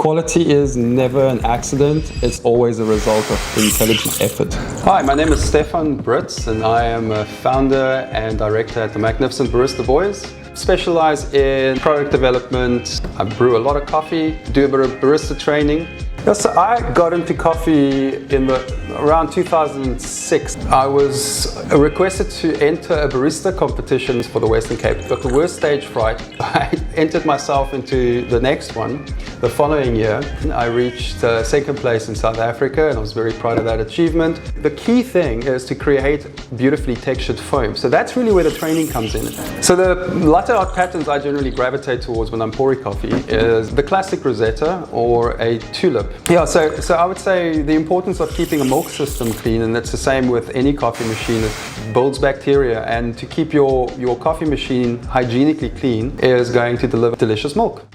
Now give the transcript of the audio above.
Quality is never an accident, it's always a result of intelligent effort. Hi, my name is Stephan and I am a founder and director at the Magnificent Barista Boys. Specialize in product development. I brew a lot of coffee, do a bit of barista training. So I got into coffee around 2006. I was requested to enter a barista competition for the Western Cape. Got the worst stage fright. I entered myself into the next one the following year. I reached second place in South Africa and I was very proud of that achievement. The key thing is to create beautifully textured foam. So that's really where the training comes in. So the latte art patterns I generally gravitate towards when I'm pouring coffee is the classic Rosetta or a tulip. Yeah, so I would say the importance of keeping a milk system clean, and that's the same with any coffee machine, it builds bacteria, and to keep your coffee machine hygienically clean is going to deliver delicious milk.